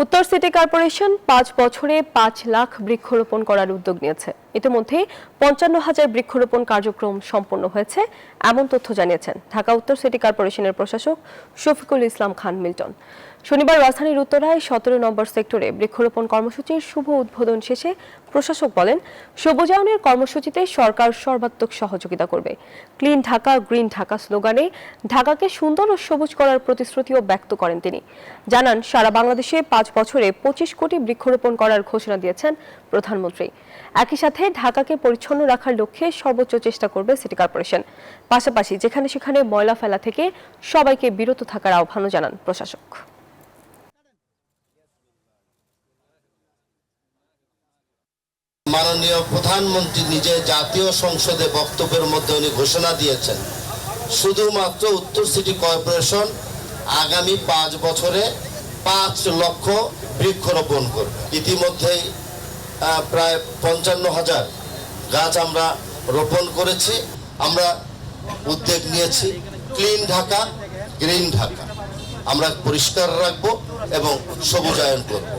উত্তর city corporation ৫ বছরে ৫ লাখ বৃক্ষরোপণ করার উদ্যোগ নিয়েছে। ইতিমধ্যে ৫৫,০০০ বৃক্ষরোপণ কার্যক্রম সম্পন্ন হয়েছে, এমন তথ্য জানিয়েছেন ঢাকা উত্তর সিটি কর্পোরেশনের প্রশাসক শফিকুল ইসলাম খান মিল্টন। শনিবার রাজধানীর উত্তরায় ১৭ নম্বর সেক্টরে বৃক্ষরোপণ কর্মসূচির শুভ উদ্বোধন শেষে প্রশাসক বলেন, সবুজায়নের কর্মসূচিতে সরকার সর্বাত্মক সহযোগিতা করবে। ক্লিন ঢাকা, গ্রিন ঢাকা স্লোগানে ঢাকাকে সুন্দর ও সবুজ করার প্রতিশ্রুতিও ব্যক্ত করেন তিনি। জানান, সারা বাংলাদেশে ৫ বছরে ২৫ কোটি বৃক্ষরোপণ করার ঘোষণা দিয়েছেন প্রধানমন্ত্রী। একই সাথে ঢাকাকে পরিচ্ছন্ন রাখার লক্ষ্যে সর্বোচ্চ চেষ্টা করবে সিটি কর্পোরেশন। পাশাপাশি যেখানে সেখানে ময়লা ফেলা থেকে সবাইকে বিরত থাকার আহ্বানও জানান প্রশাসক। মাননীয় প্রধানমন্ত্রী নিজে জাতীয় সংসদে বক্তব্যের মধ্যে উনি ঘোষণা দিয়েছেন, শুধুমাত্র উত্তর সিটি কর্পোরেশন আগামী ৫ বছরে ৫ লক্ষ বৃক্ষরোপণ করবে। ইতিমধ্যেই প্রায় ৫৫,০০০ গাছ আমরা রোপণ করেছি। আমরা উদ্যোগ নিয়েছি ক্লিন ঢাকা, গ্রিন ঢাকা। আমরা পরিষ্কার রাখবো এবং সবুজায়ন করব।